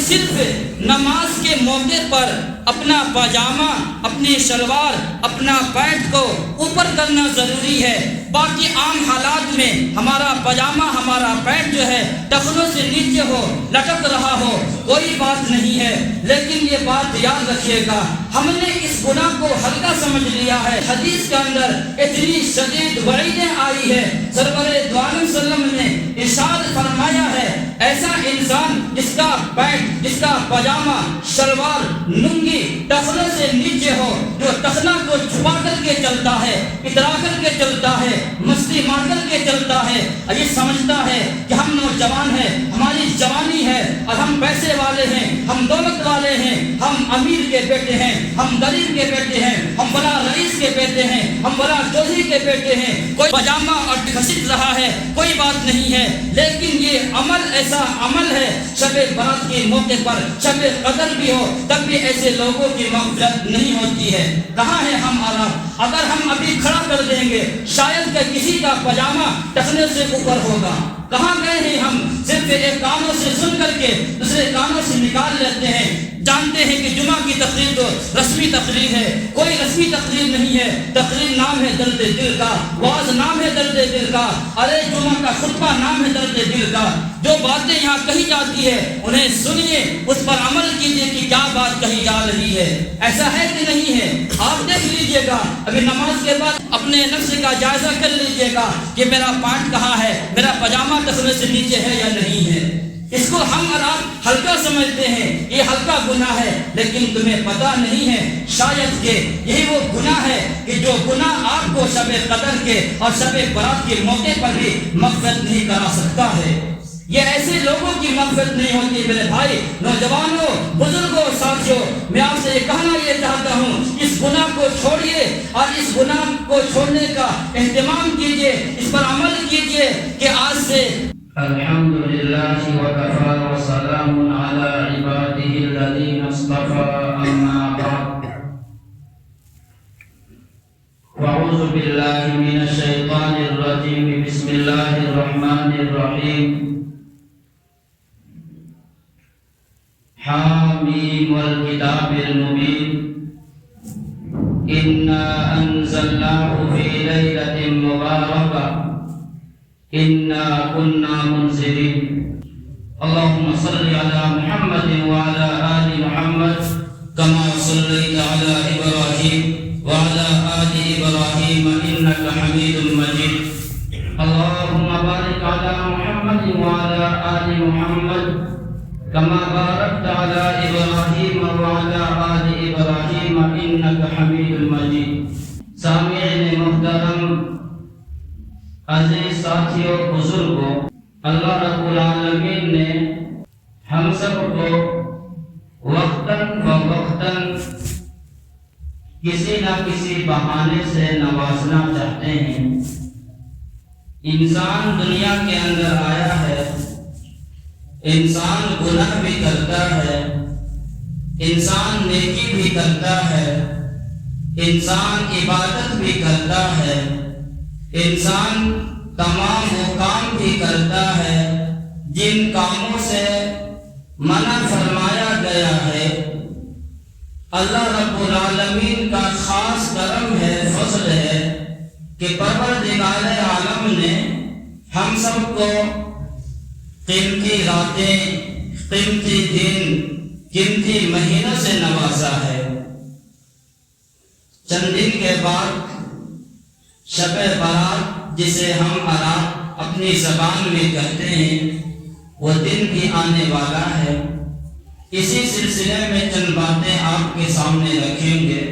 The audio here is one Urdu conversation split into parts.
صرف نماز کے موقع پر اپنا پاجامہ، اپنی شلوار، اپنا پینٹ کو اوپر کرنا ضروری ہے، باقی عام حالات میں ہمارا پاجامہ، ہمارا پینٹ جو ہے ٹخنوں سے نیچے ہو، لٹک رہا ہو، کوئی بات نہیں ہے۔ لیکن یہ بات یاد رکھیے گا، ہم نے اس گناہ کو ہلکا سمجھ لیا ہے۔ حدیث کے اندر اتنی شدید وعیدیں آئی ہے، سرور دو عالم صلی اللہ علیہ وسلم نے ارشاد فرمایا ہے، ایسا انسان جس کا پینٹ، جس کا پاجامہ، شلوار، لنگی ٹخنوں سے نیچے ہو، جو ٹخنا کو چھپا کر کے چلتا ہے، اترا کر کے چلتا ہے، مستی مار کر کے چلتا ہے، اور یہ سمجھتا ہے کہ ہم نوجوان ہیں، ہماری جوانی ہے اور ہم پیسے والے ہیں، ہم دولت والے ہیں، ہم امیر کے بیٹے ہیں، ہم غریب کے بیٹے ہیں، ہم بڑا رئیس کے بیٹے ہیں، ہم بڑا چودھری کے بیٹے ہیں، کوئی پاجامہ اور گھسٹ رہا ہے، کوئی بات نہیں ہے۔ لیکن یہ عمل ایسا عمل ہے، شب برات کے موقع پر شب قدر بھی ہو تب بھی ایسے لوگوں کی مغفرت نہیں ہوتی ہے۔ کہاں ہے ہم آرام؟ اگر ہم ابھی کھڑا کر دیں گے شاید کہ کسی کا پاجامہ ٹخنے سے اوپر ہوگا۔ کہاں گئے ہیں ہم؟ صرف ایک کانوں سے سن کر کے دوسرے کانوں سے نکال لیتے ہیں۔ جانتے ہیں کہ جمعہ کی تقریر تو رسمی تقریر ہے، کوئی رسمی تقریر نہیں ہے، تقریر نام ہے درد دل کا، واعظ نام ہے درد دل کا، ارے جمعہ کا خطبہ نام ہے درد دل کا۔ جو باتیں یہاں کہی جاتی ہے انہیں سنیے، اس پر عمل کیجیے کہ کیا بات کہی جا رہی ہے، ایسا ہے کہ نہیں ہے۔ آپ دیکھ لیجئے گا، ابھی نماز کے بعد اپنے نفس کا جائزہ کر لیجئے گا کہ میرا پانٹ کہاں ہے، میرا پاجامہ ٹخنے سے نیچے ہے یا نہیں ہے۔ اس کو ہم اور آپ ہلکا سمجھتے ہیں، یہ ہلکا گناہ ہے، لیکن تمہیں پتہ نہیں ہے شاید کہ یہی وہ گناہ ہے کہ جو گناہ آپ کو شب قدر کے اور شب برات کے موقع پر بھی مغفرت نہیں کرا سکتا ہے۔ یہ ایسے لوگوں کی مغفرت نہیں ہوتی۔ میرے بھائی، نوجوانوں، بزرگوں، ساتھیوں، میں آپ سے کہنا یہ چاہتا ہوں، اس گناہ کو چھوڑیے اور اس گناہ کو چھوڑنے کا اہتمام کیجیے، اس پر عمل کیجیے کہ آج سے الحمدللہ وکفی وسلام علی عبادہ الذین اصطفی، اما بعد اعوذ باللہ من الشیطان الرجیم، بسم اللہ الرحمن الرحیم، حامیم والکتاب المبین، انا انزلناہ فی لیلۃ مبارکہ انا كنا منذرين۔ اللهم صل على محمد وعلى آل محمد كما صليت على إبراهيم وعلى آل إبراهيم إنك حميد مجيد۔ اللهم بارك على محمد وعلى آل محمد كما باركت على إبراهيم وعلى آل إبراهيم إنك حميد مجيد۔ سامعین محترم، عزیز ساتھیوں، بزرگوں، اللہ رب العالمین نے ہم سب کو وقتاً فوقتاً کسی نہ کسی بہانے سے نوازنا چاہتے ہیں۔ انسان دنیا کے اندر آیا ہے، انسان گناہ بھی کرتا ہے، انسان نیکی بھی کرتا ہے، انسان عبادت بھی کرتا ہے، انسان تمام وہ کام بھی کرتا ہے جن کاموں سے منع فرمایا گیا ہے۔ اللہ رب العالمین کا خاص کرم ہے، فضل ہے کہ پروردگار عالم نے ہم سب کو قیمتی راتیں، قیمتی دن، قیمتی مہینوں سے نوازا ہے۔ چند دن کے بعد شب برات، جسے ہم ارات اپنی زبان میں کہتے ہیں، وہ دن بھی آنے والا ہے۔ اسی سلسلے میں چند باتیں آپ کے سامنے رکھیں گے۔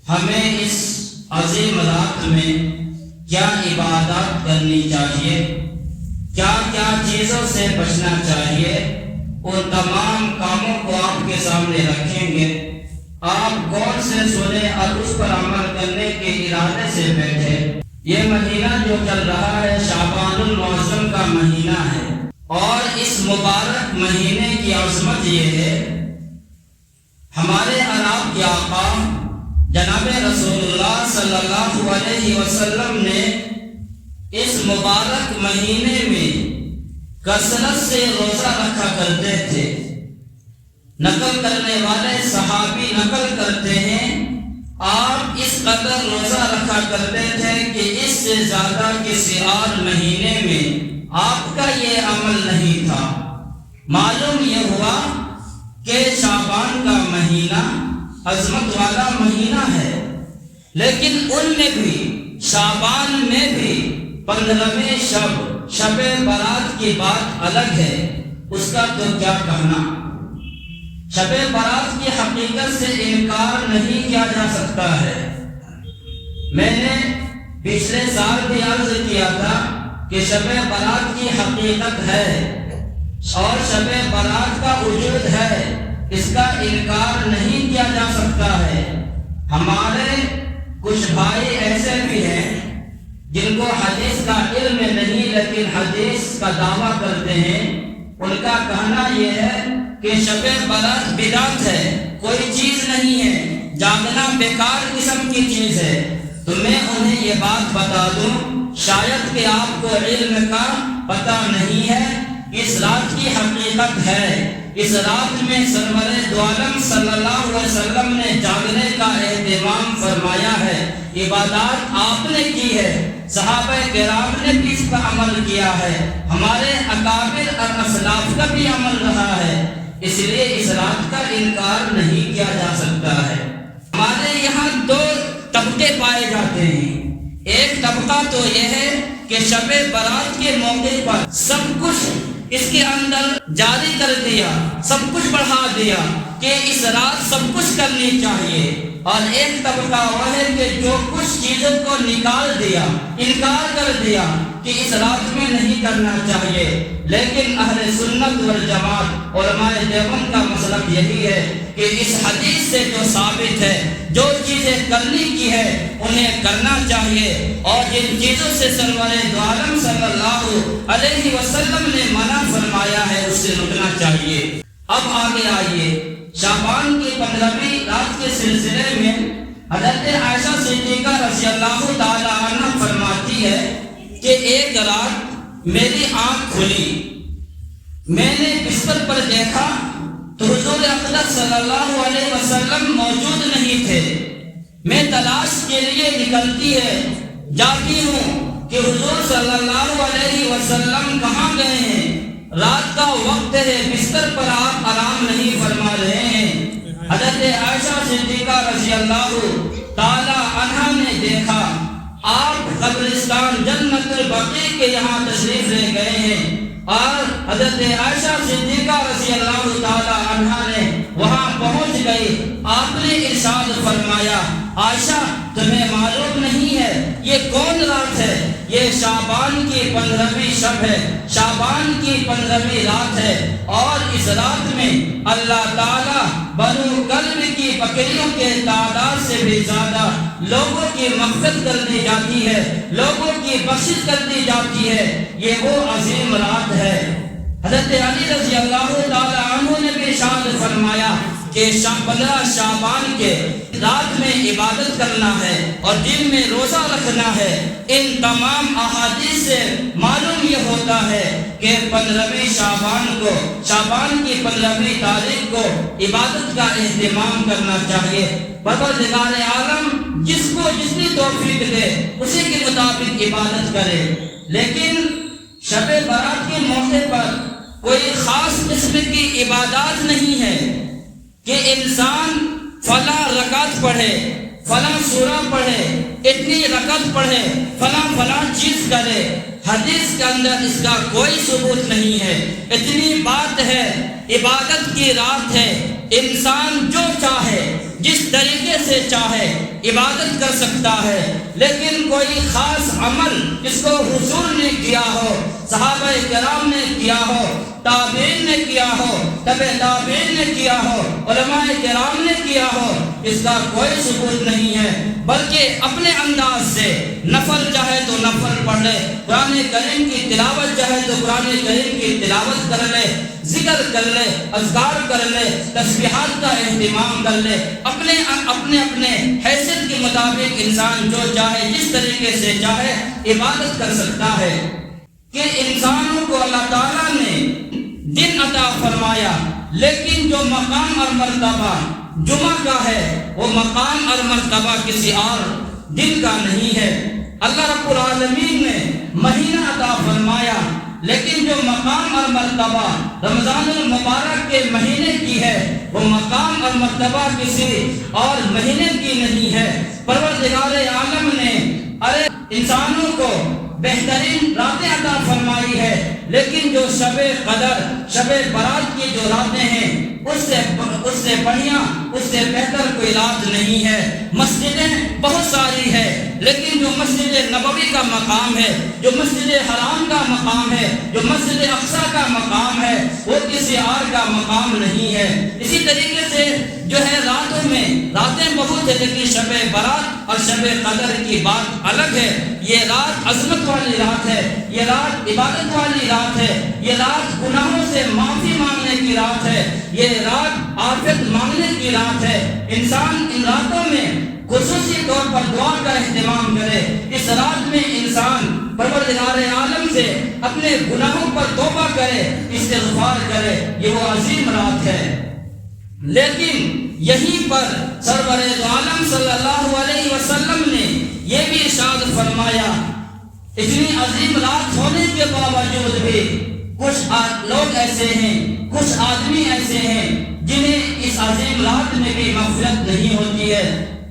ہمیں اس عظیم رات میں کیا عبادات کرنی چاہیے، کیا کیا چیزوں سے بچنا چاہیے، ان تمام کاموں کو آپ کے سامنے رکھیں گے۔ آپ غور سے سنیں اور اس پر عمل کرنے کے ارادے سے بیٹھے۔ یہ مہینہ جو چل رہا ہے شعبان المعظم کا مہینہ ہے، اور اس مبارک مہینے کی عظمت یہ ہے، ہمارے آپ کے آقا جناب رسول اللہ صلی اللہ علیہ وسلم نے اس مبارک مہینے میں کثرت سے روزہ رکھا کرتے تھے۔ نقل کرنے والے صحابی نقل کرتے ہیں آپ اس قدر روزہ رکھا کرتے تھے کہ اس سے زیادہ کسی اور مہینے میں آپ کا یہ عمل نہیں تھا۔ معلوم یہ ہوا کہ شعبان کا مہینہ عظمت والا مہینہ ہے، لیکن ان میں بھی شعبان میں بھی 15ویں شب برات کی بات الگ ہے، اس کا تو کیا کہنا۔ شب برات کی حقیقت سے انکار نہیں کیا جا سکتا ہے۔ میں نے پچھلے سال بھی عرض کیا تھا کہ شب برات کی حقیقت ہے اور شب برات کا وجود ہے، اس کا انکار نہیں کیا جا سکتا ہے۔ ہمارے کچھ بھائی ایسے بھی ہیں جن کو حدیث کا علم نہیں لیکن حدیث کا دعویٰ کرتے ہیں، ان کا کہنا یہ ہے کہ شب برات بدعت ہے، کوئی چیز نہیں ہے، جاگنا بیکار قسم کی چیز ہے۔ تو میں انہیں یہ بات بتا دوں، شاید کہ آپ کو علم کا پتہ نہیں ہے، اس رات کی حقیقت ہے۔ اس رات میں سرور دو عالم صلی اللہ علیہ وسلم نے جاگنے کا اہتمام فرمایا ہے، عبادات آپ نے کی ہے، صحابہ کرام نے بھی اس پر عمل کیا ہے، ہمارے اکابر اور اسلاف کا بھی عمل رہا ہے، اس لیے اس رات کا انکار نہیں کیا جا سکتا ہے۔ ہمارے یہاں دو طبقے پائے جاتے ہیں، ایک طبقہ تو یہ ہے کہ شب برات کے موقع پر سب کچھ اس کے اندر جاری کر دیا، سب کچھ بڑھا دیا کہ اس رات سب کچھ کرنی چاہیے، اور ایک طبقہ وہ ہے کہ جو کچھ چیزوں کو نکال دیا، انکار کر دیا کہ اس رات میں نہیں کرنا چاہیے۔ لیکن اہل سنت والجماعت علماء دیوبند کا مسلک یہی ہے کہ اس حدیث سے جو ثابت ہے، جو چیزیں کرنے کی ہے انہیں کرنا چاہیے، اور جن چیزوں سے سرور دو عالم صلی اللہ علیہ وسلم نے منع فرمایا ہے اس سے رکنا چاہیے۔ اب آگے آئیے، شعبان کی 15ویں رات کے سلسلے میں حضرت عائشہ صدیقہ رضی اللہ تعالی عنہ فرماتی ہے کہ ایک رات میری آنکھ کھلی، میں نے بستر پر دیکھا تو حضور اقدس صلی اللہ علیہ وسلم موجود نہیں تھے۔ میں تلاش کے لیے نکلتی ہے، جاتی ہوں کہ حضور صلی اللہ علیہ وسلم کہاں گئے ہیں، رات کا وقت ہے، بستر پر آپ آرام نہیں فرما رہے ہیں۔ حضرت عائشہ صدیقہ رضی اللہ تعالی عنہا نے دیکھا آپ قبرستان جنت البقیع کے یہاں تشریف لے گئے ہیں، اور حضرت عائشہ صدیقہ رضی اللہ تعالی عنہا نے وہاں پہنچ گئی۔ آپ نے ارشاد فرمایا، عائشہ تمہیں معلوم نہیں ہے یہ کون رات ہے؟ یہ شعبان کی 15ویں شب ہے، شعبان کی 15ویں رات ہے، اور اس رات میں اللہ تعالیٰ بنو کلب کی بکریوں کے تعداد سے بھی زیادہ لوگوں کی مغفرت کر دی جاتی ہے، لوگوں کی بخشش کر دی جاتی ہے، یہ وہ عظیم رات ہے۔ حضرت علی رضی اللہ تعالی عنہ نے بھی ارشاد فرمایا کہ 15 شعبان کے رات میں عبادت کرنا ہے اور دن میں روزہ رکھنا ہے۔ ان تمام احادیث سے معلوم یہ ہوتا ہے کہ 15ویں شعبان کو، شعبان کی 15ویں تاریخ کو عبادت کا اہتمام کرنا چاہیے۔ پروردگار عالم جس کو جتنی توفیق دے اسی کے مطابق عبادت کرے، لیکن شب برات کے موقع پر کوئی خاص قسم کی عبادات نہیں ہے کہ انسان فلاں رکعت پڑھے، فلاں سورہ پڑھے، اتنی رکعت پڑھے، فلاں چیز کرے۔ حدیث کے اندر اس کا کوئی ثبوت نہیں ہے۔ اتنی بات ہے، عبادت کی رات ہے، انسان جو چاہے جس طریقے سے چاہے عبادت کر سکتا ہے، لیکن کوئی خاص عمل جس کو حضور نے کیا ہو، صحابہ کرام نے کیا ہو، تابعین نے کیا ہو، تبع تابعین نے کیا ہو، علماء کرام نے کیا ہو، اس کا کوئی ثبوت نہیں ہے، بلکہ اپنے انداز سے نفل چاہے تو نفل پڑھ لے، قرآن کریم کی تلاوت چاہے تو قرآن کریم کی تلاوت کر لے، ذکر کر لے، اذکار کر لے، تسبیحات کا اہتمام کر لے، اپنے حیثیت کے مطابق انسان جو چاہے جس طریقے سے چاہے عبادت کر سکتا ہے۔ کہ انسانوں کو اللہ تعالیٰ نے دن عطا فرمایا، لیکن جو مقام اور مرتبہ جمعہ کا ہے وہ مقام اور مرتبہ کسی اور دن کا نہیں ہے۔ اللہ رب العالمین نے مہینہ عطا فرمایا، لیکن جو مقام اور مرتبہ رمضان المبارک کے مہینے کی ہے وہ مقام اور مرتبہ کسی اور مہینے کی نہیں ہے۔ پروردگار عالم نے انسانوں کو بہترین راتیں عطا فرمائی ہے، لیکن جو شب قدر، شب برات کی جو راتیں ہیں اس سے بڑھیا، اس سے بہتر کوئی رات نہیں ہے۔ مسجدیں بہت ساری ہے، لیکن جو مسجد نبوی کا مقام ہے، جو مسجد حرام کا مقام ہے، جو مسجد اقصی کا مقام ہے، وہ کسی اور کا مقام نہیں ہے۔ اسی طریقے سے جو ہے راتوں میں راتیں بہت ہے، لیکن شب برات اور شب قدر کی بات الگ ہے۔ یہ رات عظمت والی رات ہے، یہ رات عبادت والی رات ہے، یہ رات گناہوں سے معافی مانگنے کی رات ہے، یہ رات عافیت مانگنے کی رات ہے۔ انسان ان راتوں میں خصوصی طور پر دعا کا اہتمام کرے۔ اس رات میں انسان پروردگار عالم سے اپنے گناہوں پر توبہ کرے، استغفار کرے، یہ وہ عظیم رات ہے۔ لیکن یہیں پر سرور عالم صلی اللہ علیہ وسلم نے یہ بھی ارشاد فرمایا، اتنی عظیم رات ہونے کے باوجود بھی کچھ لوگ ایسے ہیں، کچھ آدمی ایسے ہیں جنہیں اس عظیم رات میں بھی مغفرت نہیں ہوتی ہے،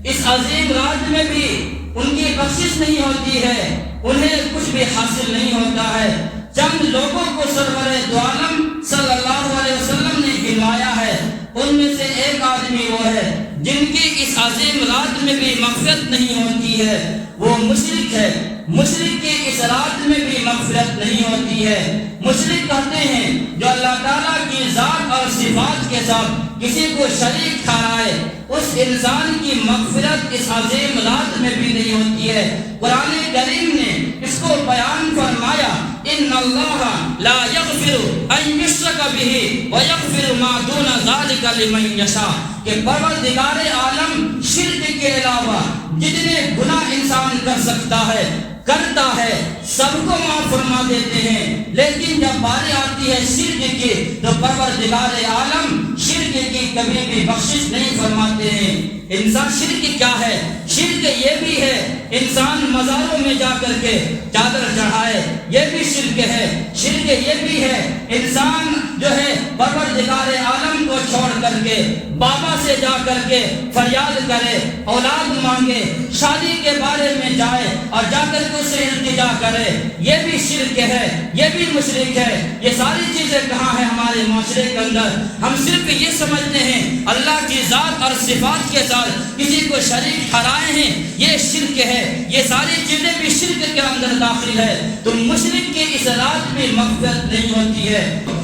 اس عظیم رات میں بھی ان کی بخشش نہیں ہوتی ہے، انہیں کچھ بھی حاصل نہیں ہوتا ہے۔ چند لوگوں کو سرور عالم صلی اللہ علیہ وسلم نے گنوایا ہے، ان میں سے ایک آدمی وہ ہے جن کی اس عظیم رات میں بھی مغفرت نہیں ہوتی ہے، وہ مشرک ہے۔ مشرک کی اس رات میں بھی مغفرت نہیں ہوتی ہے۔ مشرک کہتے ہیں جو اللہ تعالیٰ کی ذات اور صفات کے ساتھ کسی کو شریک ٹھہرائے، اس انسان کی مغفرت اس عظیم رات میں بھی نہیں ہوتی ہے۔ قرآن کریم نے اس کو بیان فرمایا، ان اللہ لا یغفر ان یشرک بہ ویغفر ما دون ذلک لمن یشاء، کہ پروردگار عالم شرک کے علاوہ جتنے گناہ انسان کر سکتا ہے کرتا ہے، سب کو معاف فرما دیتے ہیں، لیکن جب باری آتی ہے شرک کی تو پروردگار عالم شرک کی کبھی بھی بخشش نہیں فرماتے ہیں۔ انسان شرک کیا ہے؟ شرک یہ بھی ہے انسان مزاروں میں جا کر کے چادر چڑھائے، یہ بھی شرک ہے۔ شرک یہ بھی ہے انسان جو ہے پروردگار عالم کو چھوڑ کر کے بابا سے جا کر کے فریاد کرے، اولاد مانگے، شادی کے بارے میں جائے اور جا کر کے اسے التجا کرے، یہ بھی شرک ہے، یہ بھی مشرک ہے۔ یہ ساری چیزیں کہاں ہیں ہمارے معاشرے کے اندر؟ ہم صرف یہ سمجھتے ہیں اللہ کی ذات اور صفات کے ساتھ کسی کو شریک ٹھہرائے ہیں، یہ شرک ہے۔ یہ ساری چیزیں بھی شرک کے اندر داخل ہے۔ تو مشرک کی اس رات میں مغفرت نہیں ہوتی ہے۔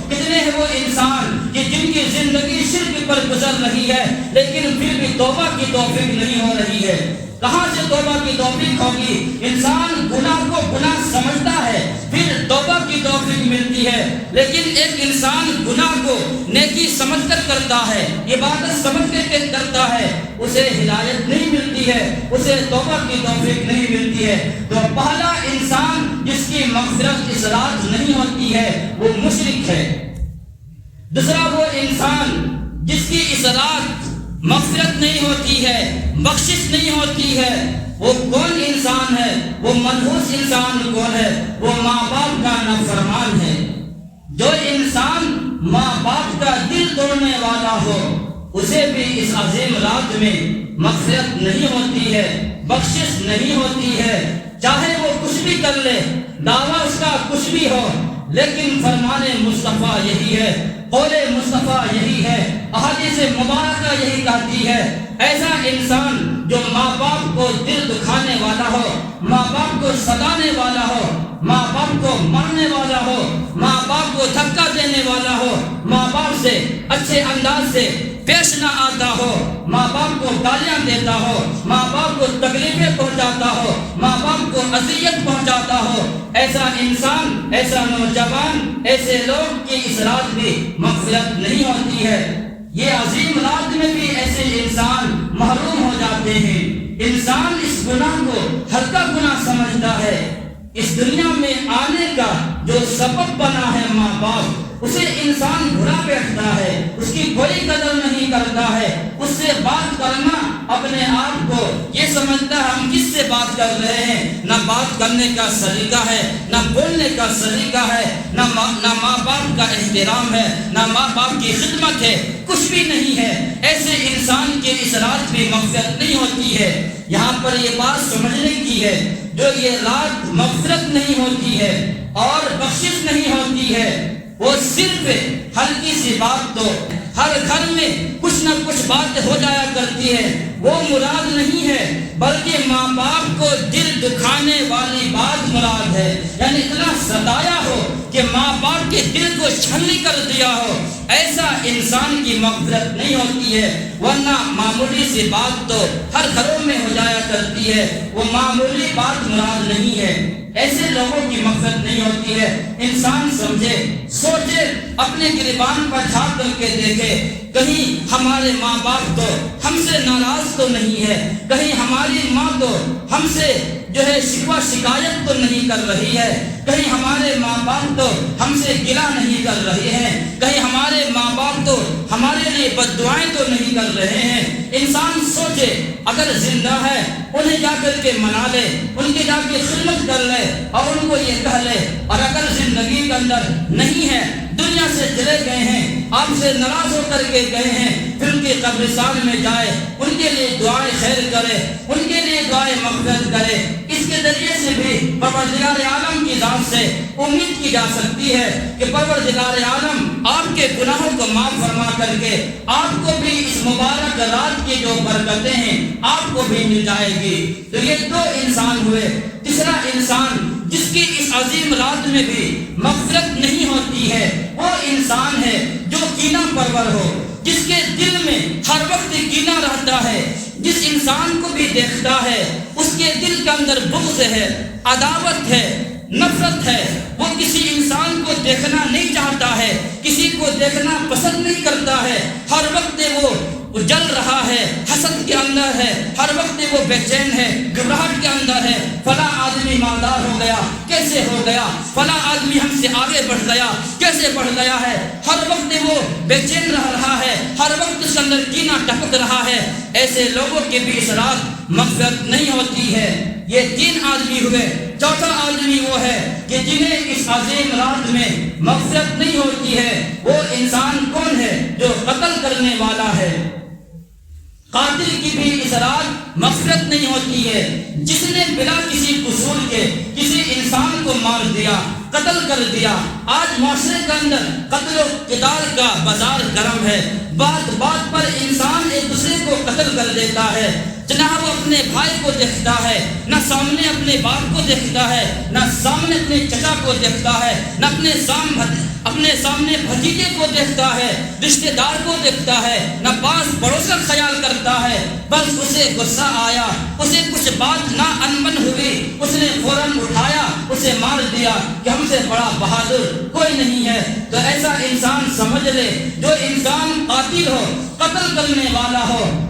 کتنے ہیں وہ انسان کہ جن کی زندگی شرک پر گزر رہی ہے لیکن پھر بھی توبہ کی توفیق نہیں ہو رہی ہے۔ کہاں سے توبہ کی توفیق ہوگی؟ انسان گناہ کو گناہ سمجھتا ہے، پھر توبہ کی توفیق ملتی ہے، لیکن ایک انسان گناہ کو نیکی سمجھ کر کرتا ہے، عبادت سمجھ کر کرتا ہے، اسے ہدایت نہیں ملتی ہے، اسے توبہ کی توفیق نہیں ملتی ہے۔ تو پہلا انسان جس کی مغفرت اس رات نہیں ہوتی ہے وہ مشرک ہے۔ دوسرا وہ انسان جس کی اس رات مغفرت نہیں ہوتی ہے، بخشش نہیں ہوتی ہے، وہ کون انسان ہے؟ وہ منحوس انسان کون ہے؟ وہ ماں باپ کا نافرمان ہے۔ جو انسان ماں باپ کا دل توڑنے والا ہو اسے بھی اس عظیم رات میں مغفرت نہیں ہوتی ہے، بخشش نہیں ہوتی ہے، چاہے وہ کچھ بھی کر لے، دعویٰ اس کا کچھ بھی ہو، لیکن فرمان مصطفیٰ یہی ہے، قول مصطفیٰ یہی ہے، احادیث مبارکہ یہی کہتی ہے، ایسا انسان جو ماں باپ کو دل دکھانے والا ہو، ماں باپ کو ستانے والا ہو، ماں باپ کو مارنے والا ہو، ماں باپ کو دھکا دینے والا ہو، ماں باپ سے اچھے انداز سے پیش نہ آتا ہو، ماں باپ کو گالیاں دیتا ہو، ماں باپ کو تکلیفیں پہنچاتا ہو، ماں باپ کو اذیت پہنچاتا ہو، ایسا انسان، ایسا نوجوان، ایسے لوگ کی اس رات بھی مغفرت نہیں ہوتی ہے۔ یہ عظیم رات میں بھی ایسے انسان محروم ہو جاتے ہیں۔ انسان اس گناہ کو ہلکا گناہ سمجھتا ہے۔ اس دنیا میں آنے کا جو سبب بنا ہے ماں باپ، اسے انسان بھلا بیٹھتا ہے، اس کی کوئی قدر نہیں کرتا ہے۔ اس سے بات کرنا اپنے آپ کو یہ سمجھتا ہے ہم کس سے بات کر رہے ہیں، نہ بات کرنے کا سلیقہ ہے، نہ بولنے کا سلیقہ ہے، نہ ماں باپ کا احترام ہے، نہ ماں باپ کی خدمت ہے، کچھ بھی نہیں ہے۔ ایسے انسان کے اس رات میں مغفرت نہیں ہوتی ہے۔ یہاں پر یہ بات سمجھنے کی ہے، جو یہ رات مغفرت نہیں ہوتی ہے اور بخشش نہیں ہوتی ہے، وہ صرف ہلکی سی بات تو ہر گھر میں کچھ نہ کچھ بات ہو جایا کرتی ہے، وہ مراد نہیں ہے، بلکہ ماں باپ کو دل دکھانے والی بات مراد ہے۔ یعنی اتنا ستایا ہو کہ ماں باپ کے دل کو چھلنی کر دیا ہو، ایسا انسان کی مغفرت نہیں ہوتی ہے۔ ورنہ معمولی سی بات تو ہر گھروں میں ہو جایا کرتی ہے، وہ معمولی بات مراد نہیں ہے۔ ایسے لوگوں کی مغفرت نہیں ہوتی ہے۔ انسان سمجھے، سوچے، اپنے گریبان پر جھانک کر کے دیکھے، کہیں ہمارے ماں باپ تو ہم سے ناراض تو نہیں ہے، کہیں ہماری ماں تو ہم سے جو ہے شکوہ شکایت تو نہیں کر رہی ہے، کہیں ہمارے ماں باپ تو ہم سے گلہ نہیں کر رہے ہیں، کہیں ہمارے ماں باپ تو ہمارے لیے بد دعائیں تو نہیں کر رہے ہیں۔ انسان سوچے، اگر زندہ ہے انہیں جا کر کے منا لے، ان کی جا کے خدمت کر لے اور ان کو یہ کہہ لے، اور اگر زندگی کے اندر نہیں ہے، دنیا سے چلے گئے ہیں، آپ سے ناراض ہو کر کے گئے ہیں، پھر ان کے قبرستان میں جائے، ان کے لیے دعائیں خیر کرے، ان کے لیے دعائیں مغفرت کرے۔ اس کے ذریعے سے بھی پروردگار عالم کی ذات سے امید کی جا سکتی ہے کہ پروردگار عالم آپ کے گناہوں کو معاف فرما کر کے آپ کو بھی اس مبارک رات کی جو برکتیں ہیں آپ کو بھی مل جائے گی۔ تو یہ دو انسان ہوئے۔ تیسرا انسان جس کی اس عظیم رات میں بھی مغفرت نہیں ہوتی ہے، وہ انسان ہے جو کینہ پرور ہو، جس کے دل میں ہر وقت کینہ رہتا ہے، جس انسان کو بھی دیکھتا ہے اس کے دل کے اندر بغض ہے، عداوت ہے، نفرت ہے، وہ کسی انسان کو دیکھنا نہیں چاہتا ہے، کسی کو دیکھنا پسند نہیں کرتا ہے، ہر وقت وہ جل رہا ہے، حسد کے اندر ہے، ہر وقت وہ بے چین ہے، گھبراہٹ کے اندر ہے، فلاں آدمی مالدار ہو گیا، کیسے ہو گیا، فلاں آدمی ہم سے آگے بڑھ گیا، کیسے بڑھ گیا ہے، ہر وقت وہ بے چین رہ رہا ہے، ہر وقت اس کے اندر کینہ ٹپک رہا ہے۔ ایسے لوگوں کے بھی اس رات مغفرت نہیں ہوتی ہے۔ یہ تین آدمی ہوئے۔ چوتھا آدمی وہ ہے کہ جنہیں اس عظیم رات میں مغفرت نہیں ہوتی ہے۔ وہ انسان کون ہے؟ جو قتل کرنے والا ہے۔ قاتل کی بھی اس رات مغفرت نہیں ہوتی ہے۔ جس نے بلا کسی قصور کے کسی انسان کو مار دیا، قتل کر دیا۔ آج معاشرے کے اندر قتل و قتال کا بازار گرم ہے، بات بات پر انسان ایک دوسرے کو قتل کر دیتا ہے۔ نہ وہ اپنے بھائی کو دیکھتا ہے، نہ سامنے اپنے باپ کو دیکھتا ہے، نہ سامنے اپنے چچا کو دیکھتا ہے، نہ اپنے سامنے بھتیجے کو دیکھتا ہے، رشتہ دار کو دیکھتا ہے، نہ پاس پڑوس کا خیال کرتا ہے۔ بس اسے غصہ آیا، اسے کچھ بات نہ انبن ہوئی، اس نے فوراً اٹھایا، اسے مار دیا کہ ہم سے بڑا بہادر کوئی نہیں ہے۔ تو ایسا انسان سمجھ لے، جو انسان قاتل ہو، قتل کرنے والا ہو،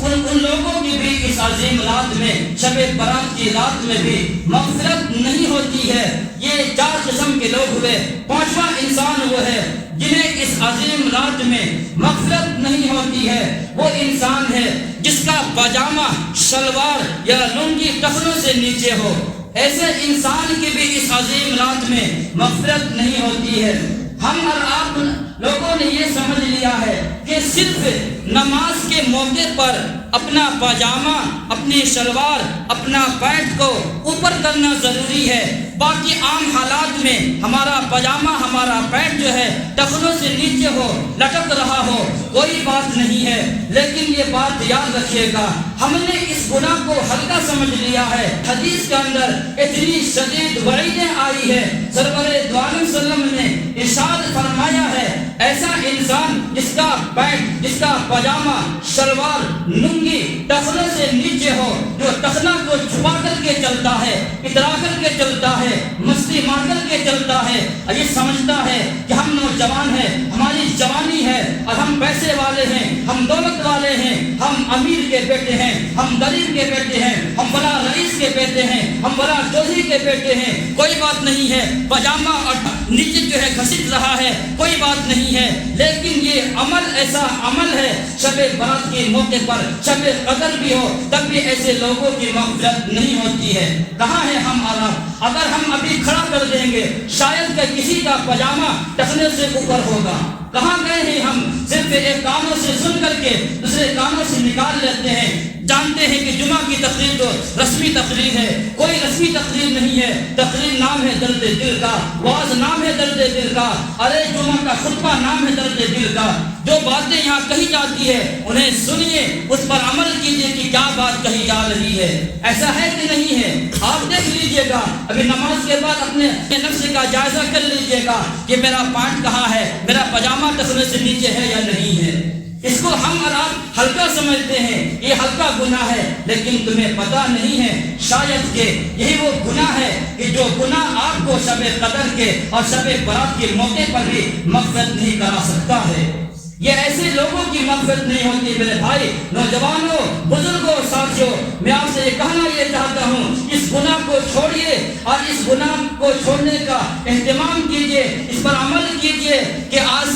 ان لوگوں کی بھی اس عظیم رات میں، شب برات کی رات میں بھی مغفرت نہیں ہوتی ہے۔ یہ چار قسم کے لوگ ہوئے۔ پانچواں انسان وہ ہے جنہیں اس عظیم رات میں مغفرت نہیں ہوتی ہے۔ وہ انسان ہے جس کا پاجامہ، شلوار یا لنگی ٹخنوں سے نیچے ہو۔ ایسے انسان کی بھی اس عظیم رات میں مغفرت نہیں ہوتی ہے۔ ہم اور آپ لوگوں نے یہ سمجھ لیا ہے کہ صرف نماز کے موقع پر اپنا پاجامہ، اپنی شلوار، اپنا پینٹ کو اوپر کرنا ضروری ہے، باقی عام حالات میں ہمارا پاجامہ، ہمارا پینٹ جو ہے ٹخنوں سے نیچے ہو، لٹک رہا ہو، کوئی بات نہیں ہے۔ لیکن یہ بات یاد رکھیے گا، ہم نے اس گناہ کو ہلکا سمجھ لیا ہے۔ حدیث کے اندر اتنی شدید وعیدیں آئی ہے، سرور دو عالم صلی اللہ علیہ وسلم نے ارشاد فرمایا ہے، ایسا انسان جس کا پینٹ، جس کا پاجامہ، شلوار، لنگی ٹخنوں سے نیچے ہو، جو ٹخنا کو چھپا کر کے چلتا ہے، اترا کر کے چلتا ہے، مستی مار کر کے چلتا ہے، اور یہ سمجھتا ہے کہ ہم نوجوان ہیں، ہماری جوانی ہے اور ہم پیسے والے ہیں، ہم دولت والے ہیں، ہم امیر کے بیٹے ہیں، ہم غریب کے بیٹے ہیں، ہم بڑا رئیس کے بیٹے ہیں، ہم بڑا چودھری کے بیٹے ہیں، کوئی بات نہیں ہے۔ پاجامہ اور نیچے جو ہے گھسٹ رہا ہے کوئی بات نہیں ہے، لیکن یہ عمل ایسا عمل ہے شب برات کے موقع پر شب قدر بھی ہو تب بھی ایسے لوگوں کی مغفرت نہیں ہوتی ہے۔ کہاں ہے ہم آرام؟ اگر ہم ابھی کھڑا کر دیں گے شاید کہ کسی کا پاجامہ ٹخنے سے اوپر ہوگا۔ کہاں گئے ہیں ہم؟ صرف ایک کانوں سے سن کر کے دوسرے کانوں سے نکال لیتے ہیں۔ جانتے ہیں کہ جمعہ کی تقریر تو رسمی تقریر ہے، کوئی رسمی تقریر نہیں ہے۔ تقریر نام ہے درد دل کا، واعظ نام ہے درد دل کا، ارے جمعہ کا خطبہ نام ہے درد دل کا۔ جو باتیں یہاں کہی جاتی ہے انہیں سنیے، اس پر عمل کیجیے کہ کیا بات کہی جا رہی ہے، ایسا ہے کہ نہیں ہے۔ آپ دیکھ لیجئے گا، ابھی نماز کے بعد اپنے نفس کا جائزہ کر لیجئے گا کہ میرا پانٹ کہاں ہے، میرا پاجامہ ٹخنے سے نیچے ہے یا نہیں ہے۔ اس کو ہم اور آپ ہلکا سمجھتے ہیں، یہ ہلکا گناہ ہے، لیکن تمہیں پتہ نہیں ہے شاید کہ یہی وہ گناہ ہے کہ جو گناہ آپ کو شب قدر کے اور شب برات کے موقع پر بھی مغفرت نہیں کرا سکتا ہے۔ یہ ایسے لوگوں کی مغفرت نہیں ہوتی۔ میرے بھائی، نوجوانوں، بزرگوں، ساتھیوں، میں آپ سے یہ کہنا یہ چاہتا ہوں، اس گناہ کو چھوڑیے اور اس گناہ کو چھوڑنے کا اہتمام کیجیے، اس پر عمل کیجیے کہ آج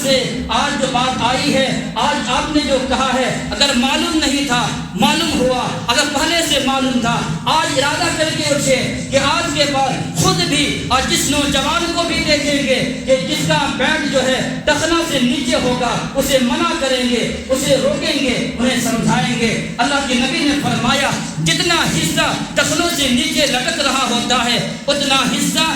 جو بات آئی ہے، آج آپ نے جو کہا ہے، اگر معلوم نہیں تھا معلوم ہوا، اگر پہلے سے معلوم تھا، آج ارادہ کر کے اٹھے کہ آج کے بعد خود بھی اور جس نوجوان کو بھی دیکھیں گے کہ جس کا پینٹ جو ہے ٹخنا سے نیچے ہوگا اسے منع کریں گے، اسے روکیں گے، انہیں سمجھائیں گے۔ اللہ کے نبی نے فرمایا جتنا حصہ ٹخنوں سے نیچے لٹک رہا ہوتا ہے اتنا حصہ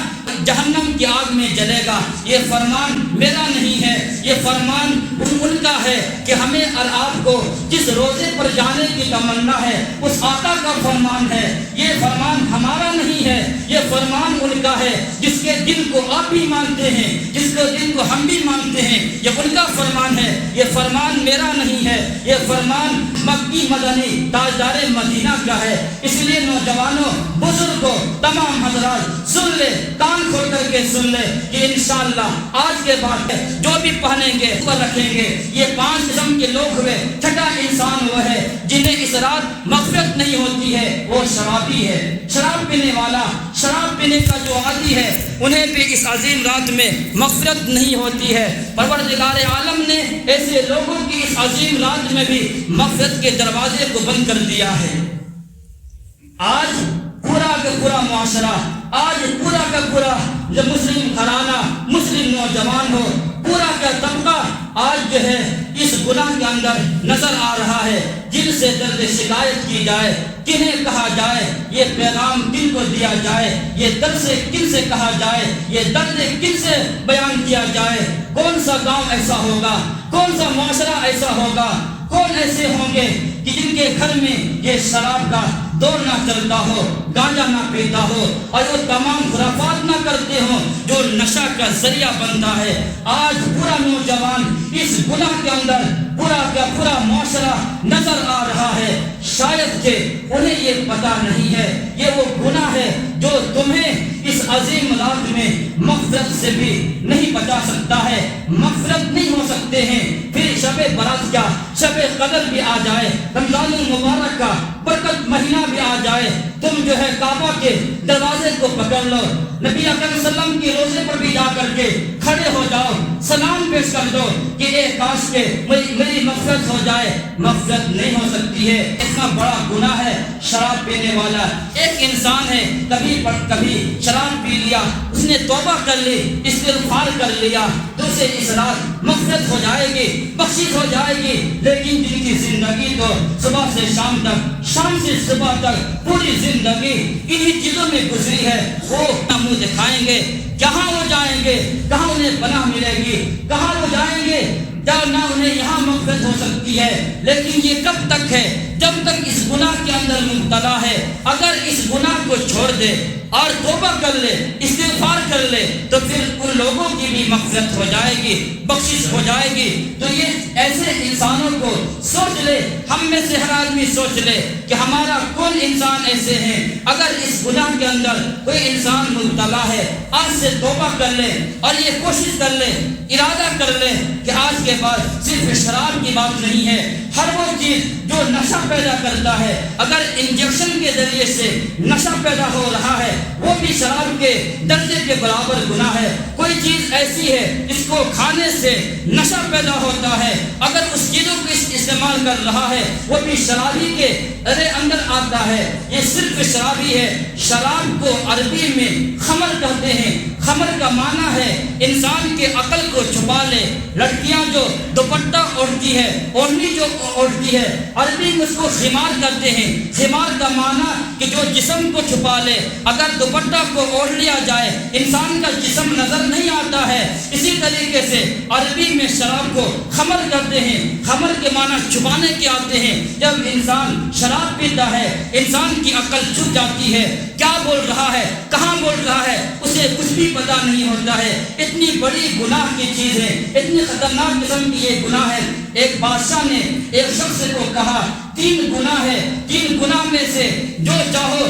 جہنم کی آگ میں جلے گا۔ یہ فرمان میرا نہیں ہے، یہ فرمان ان کا ہے کہ ہمیں اور آپ کو جس روزے پر جانے کی تمنا ہے اس آقا کا فرمان ہے، یہ فرمان ہمارا نہیں ہے، یہ فرمان ان کا ہے جس کے دن کو آپ بھی مانتے ہیں، جس کے دن کو ہم بھی مانتے ہیں، یہ ان کا فرمان ہے، یہ فرمان میرا نہیں ہے، یہ فرمان مکی مدنی تاجدار مدینہ کا ہے۔ اس لیے نوجوانوں، بزرگوں، تمام حضرات سن لے، کان کھول کر کے سن لے کہ انشاءاللہ آج کے بعد جو بھی پہنیں گے اوپر رکھیں گے۔ یہ 5 قسم کے لوگ ہوئے، چھٹا انسان وہ ہے جنہیں اس رات مغفرت نہیں ہوتی ہے، وہ شرابی ہے، شراب پینے والا، شراب پینے کا جو عادی ہے انہیں بھی اس عظیم رات میں مغفرت نہیں ہوتی ہے۔ پروردگار عالم نے ایسے لوگوں کی اس عظیم رات میں بھی مغفرت کے دروازے کو بند کر دیا ہے۔ آج پورا کا پورا معاشرہ، آج پورا کا پورا جو مسلم گھرانہ، مسلم نوجوان ہو، پورا کا طبقہ آج جو ہے اس گناہ کے اندر نظر آ رہا ہے۔ جن سے درد شکایت کی جائے، کنہیں کہا جائے، یہ پیغام کن کو دیا جائے، یہ درد سے کن سے کہا جائے، یہ درد کن سے بیان کیا جائے، کون سا گاؤں ایسا ہوگا، کون سا معاشرہ ایسا ہوگا، کون ایسے ہوں گے کہ جن کے گھر میں یہ شراب کا دور نہ چلتا ہو، گانجا نہ پیتا ہو اور وہ تمام خرافات نہ کرتے ہوں جو نشہ کا ذریعہ بنتا ہے۔ آج پورا نوجوان اس گناہ کے اندر، پورا کا پورا معاشرہ نظر آ رہا ہے۔ شاید کہ انہیں یہ پتہ نہیں ہے، یہ وہ گناہ ہے جو تمہیں اس عظیم رات میں مغفرت سے بھی نہیں بچا سکتا ہے، مغفرت نہیں ہو سکتے ہیں۔ پھر شب برات کا شب قدر بھی آ جائے، رمضان المبارک کا برکت مہینہ بھی آ جائے، تم جو ہے کعبہ کے دروازے کو پکڑ لو، نبی اکرم صلی اللہ علیہ وسلم کے روزے پر بھی جا کر کے کھڑے ہو جاؤ، سلام پیش کر دو کہ اے کاش کے میری مغفرت ہو جائے۔ مغفرت نہیں ہو سکتی ہے، اتنا بڑا گناہ ہے شراب پینے والا۔ ایک انسان ہے کبھی شراب پی لیا، اس نے توبہ کر لی، استغفار کر لیا، تو اسے اس رات مغفرت ہو جائے گی، بخشش ہو جائے گی۔ لیکن جن کی زندگی تو صبح سے شام تک، شام سے صبح تک پوری زندگی انہی چیزوں میں گزری ہے، وہ منہ دکھائیں گے، کہاں وہ جائیں گے، کہاں انہیں پناہ ملے گی، کہاں وہ جائیں گے، جب نہ انہیں یہاں مغفرت ہو سکتی ہے۔ لیکن یہ کب تک ہے؟ جب تک اس گناہ کے اندر مبتلا ہے۔ اگر اس گناہ کو چھوڑ دے اور توبہ کر لے، استغفار کر لے، تو پھر ان لوگوں کی بھی مغفرت ہو جائے گی، بخشش ہو جائے گی۔ تو یہ ایسے انسانوں کو سوچ لے، ہم میں سے ہر آدمی سوچ لے کہ ہمارا کون انسان ایسے ہیں۔ اگر اس گناہ کے اندر کوئی انسان مبتلا ہے، آج سے توبہ کر لے اور یہ کوشش کر لے، ارادہ کر لے کہ آج کے بعد صرف شراب کی بات نہیں ہے، ہر وہ چیز جو نشہ پیدا کرتا ہے، اگر انجیکشن کے ذریعے سے نشہ پیدا ہو رہا ہے وہ بھی شراب کے درجے کے برابر گناہ ہے۔ کوئی کوئی چیز ایسی ہے جس کو کھانے سے نشہ پیدا ہوتا ہے، اگر اس چیزوں کو استعمال کر رہا ہے وہ بھی شرابی کے اندر آتا ہے، یہ صرف شرابی ہے۔ شراب کو عربی میں خمر کہتے ہیں۔ خمر کا معنی ہے انسان کے عقل کو چھپا لے۔ لڑکیاں جو دوپٹہ اوڑھتی ہے، اوڑھنی جو اوڑھتی ہے، عربی میں اس کو خمار کہتے ہیں۔ خمار کا معنی کہ جو جسم کو چھپا لے، اگر دوپٹہ کو اوڑھ لیا جائے انسان کا جسم نظر نہیں آتا ہے۔ اسی طریقے سے عربی میں شراب کو خمر کہتے ہیں۔ خمر کے معنی چھپانے کے آتے ہیں۔ جب انسان شراب پیتا ہے انسان کی عقل چھپ جاتی ہے، کیا بول رہا ہے، کہاں بول رہا ہے، اسے کچھ بھی پتہ نہیں ہوتا ہے۔ اتنی بڑی گناہ کی چیز ہے، اتنی خطرناک قسم کی یہ گناہ ہے۔ ایک بادشاہ نے ایک شخص کو کہا 3 گناہ ہے، 3 گناہ میں سے جو چاہو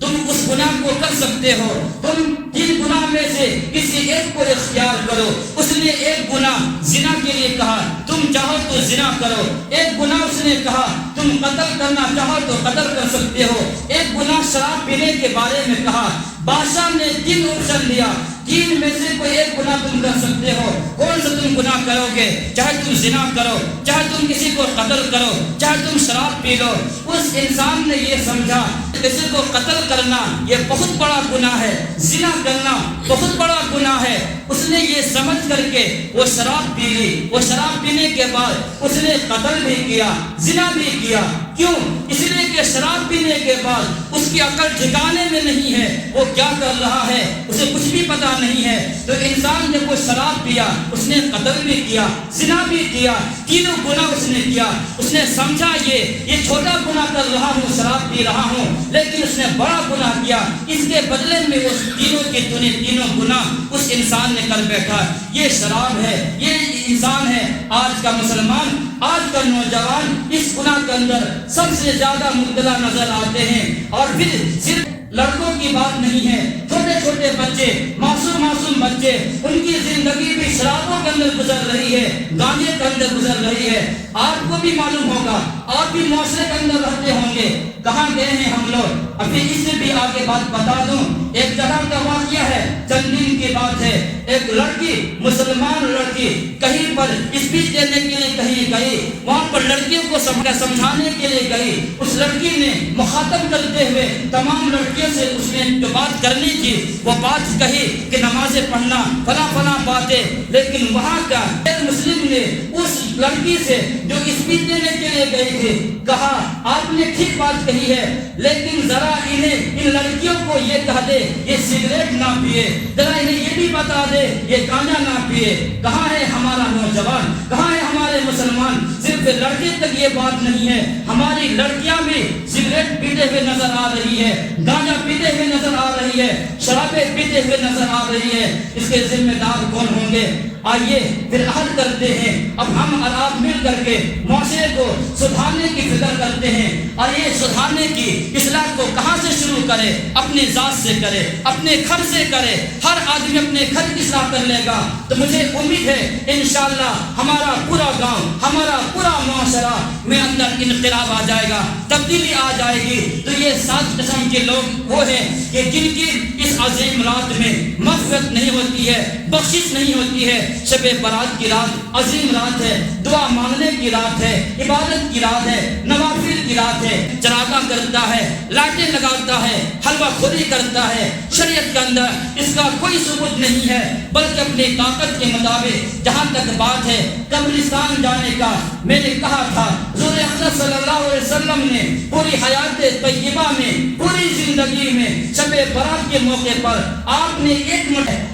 تم اس گناہ کو کر سکتے ہو، تم 3 گناہ میں سے کسی ایک کو اختیار کرو۔ اس نے ایک گناہ زنا کے لیے کہا، تم چاہو تو زنا کرو۔ ایک گناہ اس نے کہا تم قتل کرنا چاہو تو قتل کر سکتے ہو۔ ایک گناہ شراب پینے کے بارے میں کہا۔ بادشاہ نے 3 آپشن دیا، 3 میں سے کوئی ایک گناہ تم کر سکتے ہو، کون سا تم گناہ کرو گے؟ چاہے تم زنا کرو، چاہے تم کسی کو قتل کرو، چاہے تم شراب پی لو۔ اس انسان نے یہ سمجھا کسی کو قتل کرنا یہ بہت بڑا گناہ ہے، زنا کرنا بہت بڑا گناہ ہے۔ اس نے یہ سمجھ کر کے وہ شراب پی لی۔ وہ شراب پینے کے بعد اس نے قتل بھی کیا، زنا بھی کیا۔ کیوں؟ اس لیے کہ شراب پینے کے بعد اس کی عقل ٹھکانے میں نہیں ہے، وہ کیا کر رہا ہے اسے کچھ بھی پتا نہیں ہے۔ تو انسان جب وہ شراب پیا اس نے قتل بھی کیا، زنا بھی کیا، تینوں گناہ اس نے کیا۔ اس نے سمجھا یہ چھوٹا گناہ کر رہا ہوں، شراب پی رہا ہوں، لیکن اس نے بڑا گناہ کیا۔ اس کے بدلے میں اس تینوں گناہ اس انسان نے کر بیٹھا۔ یہ شراب ہے، یہ انسان ہے۔ آج کا مسلمان، آج کا نوجوان اس گناہ کے اندر سب سے زیادہ مبتلا نظر آتے ہیں۔ اور پھر صرف لڑکوں کی بات نہیں ہے، چھوٹے چھوٹے بچے، معصوم بچے، ان کی زندگی بھی شرابوں کے اندر گزر رہی ہے، گانجے کے اندر گزر رہی ہے۔ آپ کو بھی معلوم ہوگا، آپ بھی معاشرے کے اندر رہتے ہوں گے، کہاں گئے ہیں ہم لوگ۔ ابھی اس سے بھی آگے بات بتا دوں، ایک جگہ کا واقعہ ہے، چند دن کی بات ہے۔ ایک لڑکی، مسلمان لڑکی کہیں پر اسپیچ دینے کے لیے کہیں گئی، وہاں پر لڑکیوں کو سمجھانے کے لیے گئی۔ اس لڑکی نے مخاطب کرتے ہوئے تمام لڑکیوں سے اس نے جو بات کرنی تھی وہ بات کہی کہ نمازیں پڑھنا، فلاں باتیں، لیکن وہاں کا ایک مسلم نے اس لڑکی سے جو اسپیچ دینے کے لیے گئی تھی کہا آپ نے ٹھیک بات کہی ہے، لیکن ذرا ان لڑکیوں کو یہ کہہ دے یہ سگریٹ نہ پیے، ذرا انہیں یہ بھی بتا دے یہ گانجا نہ پیے۔ کہاں ہے ہمارا نوجوان، کہاں ہے ہمارے مسلمان؟ صرف لڑکے تک یہ بات نہیں ہے، ہماری لڑکیاں بھی سگریٹ پیتے ہوئے نظر آ رہی ہے، گانجا پیتے ہوئے نظر آ رہی ہے، شرابیں پیتے ہوئے نظر آ رہی ہے۔ اس کے ذمہ دار کون ہوں گے؟ آئیے پھر عہد کرتے ہیں، اب ہم اور آپ مل کر کے معاشرے کو سدھارنے کی فکر کرتے ہیں۔ اور یہ سدھارنے کی اصلاح کو کہاں سے شروع کرے؟ اپنی ذات سے کرے، اپنے گھر سے کرے۔ ہر آدمی اپنے گھر کی اصلاح کر لے گا تو مجھے امید ہے انشاءاللہ ہمارا پورا گاؤں، ہمارا پورا معاشرہ میں اندر انقلاب آ جائے گا، تبدیلی آ جائے گی۔ تو یہ 7 قسم کے لوگ وہ ہیں کہ جن کی اس عظیم رات میں مغفرت نہیں ہوتی ہے، بخشش نہیں ہوتی ہے۔ شب برات کی رات عظیم رات ہے، دعا مانگنے کی رات ہے، عبادت کی رات ہے، نوافل کی رات ہے۔ چراغاں کرتا ہے، لائٹیں لگاتا ہے، حلوہ خوری کرتا ہے، شریعت کے اندر اس کا کوئی ثبوت نہیں ہے، بلکہ اپنی طاقت کے مطابق جہاں تک بات ہے قبرستان جانے کا، میں نے کہا تھا حضور اقدس صلی اللہ علیہ وسلم نے پوری حیات طیبہ میں، پوری زندگی میں شب برات کے موقع پر آپ نے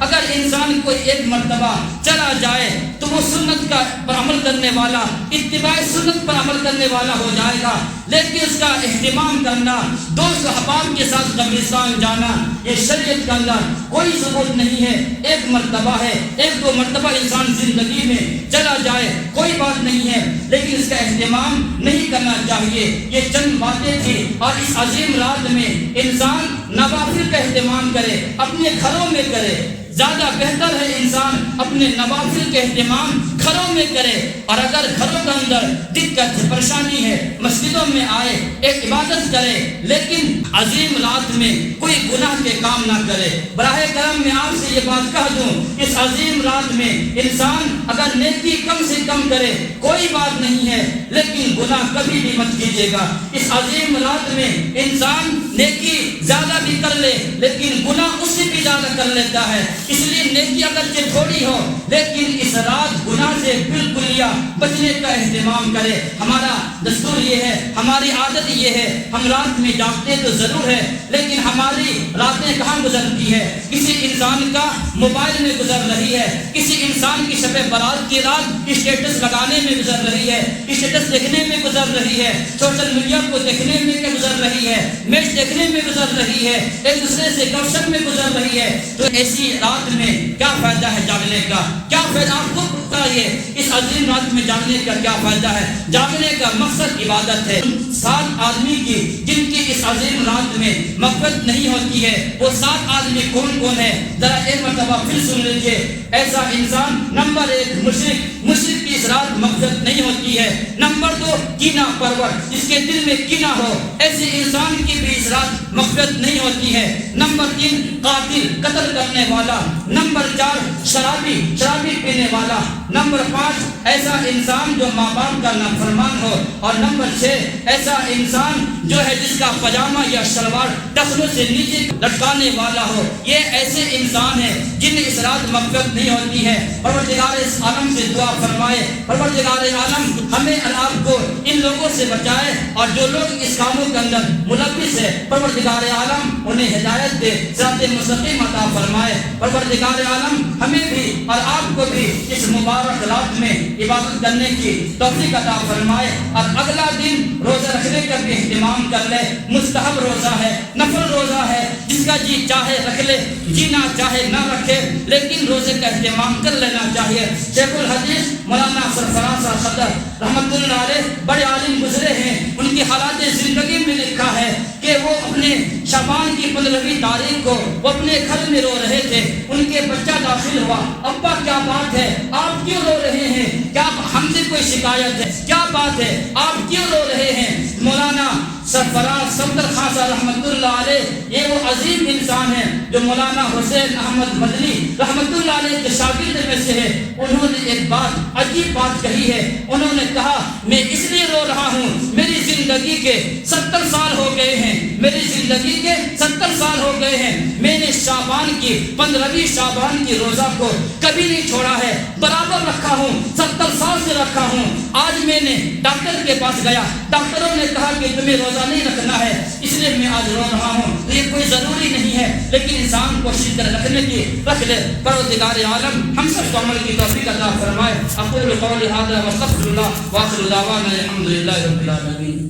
اگر انسان کوئی ایک مرتبہ چلا جائے تو وہ سنت کا پر عمل کرنے والا، اتباع سنت پر عمل کرنے والا ہو جائے گا۔ لیکن اس کا اہتمام کرنا، دوست احباب کے ساتھ قبرستان جانا، یہ شریعت کے اندر کوئی ثبوت نہیں ہے۔ ایک مرتبہ ہے، 1-2 مرتبہ انسان زندگی میں چلا جائے کوئی بات نہیں ہے، لیکن اس کا اہتمام نہیں کرنا چاہیے۔ یہ چند باتیں تھی، اور اس عظیم رات میں انسان نوافل کا اہتمام کرے، اپنے گھروں میں کرے، زیادہ بہتر ہے انسان اپنے نوافل کے اہتمام گھروں میں کرے، اور اگر گھروں کے اندر دقت ہے، پریشانی ہے، مسجدوں میں آئے، ایک عبادت کرے، لیکن عظیم رات میں کوئی گناہ کے کام نہ کرے۔ براہ کرم میں آپ سے یہ بات کہہ دوں، اس عظیم رات میں انسان اگر نیکی کم سے کم کرے کوئی بات نہیں ہے، لیکن گناہ کبھی بھی مت کیجیے گا۔ اس عظیم رات میں انسان نیکی زیادہ بھی کر لے لیکن گناہ اس سے بھی زیادہ کر لیتا ہے، اس لیے نیکی اگرچہ تھوڑی ہو لیکن اس رات گناہ سے بالکل بچنے کا اہتمام کرے۔ ہمارا دستور یہ ہے، ہماری عادت یہ ہے، ہم رات میں جاگتے تو ضرور ہے لیکن ہماری راتیں کہاں گزرتی ہے؟ کسی انسان کا موبائل میں گزر رہی ہے، کسی انسان کی شب برات کی رات اسٹیٹس لگانے میں گزر رہی ہے، اسٹیٹس دیکھنے میں گزر رہی ہے، سوشل میڈیا کو دیکھنے میں گزر رہی ہے، میچ دیکھنے میں گزر رہی ہے، ایک دوسرے سے گپ شپ میں گزر رہی ہے۔ تو ایسی رات میں کیا فائدہ ہے جاگنے کا؟ کیا فائدہ آپ کو بتائیے؟ اس عظیم رات میں جاگنے کا کیا فائدہ ہے؟ جاگنے کا مقصد عبادت ہے۔ 7 آدمی کی جن کی اس عظیم رات میں مغفرت نہیں ہوتی ہے، وہ 7 آدمی کون کون ہے؟ ذرا ایک مرتبہ پھر سن لیجیے۔ ایسا انسان، نمبر 1 مشرک کی اس رات مغفرت نہیں ہوتی ہے۔ نمبر 2 کینہ پرور، جس کے دل میں کینہ ہو، ایسے انسان کی بھی اس رات مغفرت نہیں ہوتی ہے۔ نمبر 3 قاتل، قتل کرنے والا۔ نمبر 4 شرابی پینے والا۔ نمبر 5 ایسا انسان جو ماں باپ کا نافرمان ہو، اور نمبر 6 ایسا انسان جو ہے جس کا پاجامہ یا شلوار ٹخنوں سے نیچے لٹکانے والا ہو۔ یہ ایسے انسان ہیں جنہیں اس رات مغفرت نہیں ہوتی ہے۔ پروردگار اس عالم سے دعا فرمائے، پروردگار عالم ہمیں اور آپ کو ان لوگوں سے بچائے، اور جو لوگ اس کاموں کے اندر ملوث ہے پروردگار عالم انہیں ہدایت دے، صراط مستقیم عطا فرمائے۔ پروردگار عالم ہمیں بھی اور آپ کو بھی اس مبارک رات میں عبادت کرنے کی توفیق عطا فرمائے، اور اگلا دن روزہ رکھنے کا بھی اہتمام کر لے۔ مستحب روزہ ہے، نفل روزہ ہے، جس کا جی چاہے رکھ لے، جینا چاہے نہ رکھے، لیکن روزے کا اہتمام کر لینا چاہیے۔ شیخ الحدیث مولانا سرفراز صدر رحمۃ اللہ علیہ بڑے عالم گزرے ہیں، ان کی حالات زندگی میں لکھا ہے کہ وہ اپنے شعبان کی 15ویں تاریخ کو وہ اپنے گھر میں رو رہے تھے، ان کے بچہ داخل ہوا، ابا کیا بات ہے، آپ کیوں رو رہے ہیں؟ کیا ہم سے کوئی شکایت ہے؟ کیا بات ہے، آپ کیوں رو رہے ہیں؟ مولانا سرفراز صفدر خان صاحب رحمۃ اللہ علیہ، یہ وہ عظیم انسان ہیں جو مولانا حسین احمد مدنی رحمۃ اللہ علیہ کے شاگرد میں سے ہے۔ انہوں نے ایک بات عجیب بات کہی ہے، انہوں نے کہا میں اس لیے رو رہا ہوں، میری زندگی کے 70 سال ہو گئے ہیں، میری زندگی کے 70 سال ہو گئے ہیں، میں نے شعبان کی 15ویں شعبان کی روزہ کو کبھی نہیں چھوڑا ہے، برابر رکھا ہوں، 70 سال سے رکھا ہوں۔ آج میں نے ڈاکٹر کے پاس گیا، ڈاکٹروں نے کہا کہ تمہیں روزہ نہیں رکھنا ہے، اس لیے میں آج رو رہا ہوں۔ تو یہ کوئی ضروری نہیں ہے، لیکن انسان کوشش کرے رکھنے کی، رکھ لے۔ پروردگار عالم ہم سب کو عمل کی توفیق عطا فرمائے۔ اقول قولی ھذا واستغفر اللہ، وآخر دعوانا الحمد للہ رب العالمین۔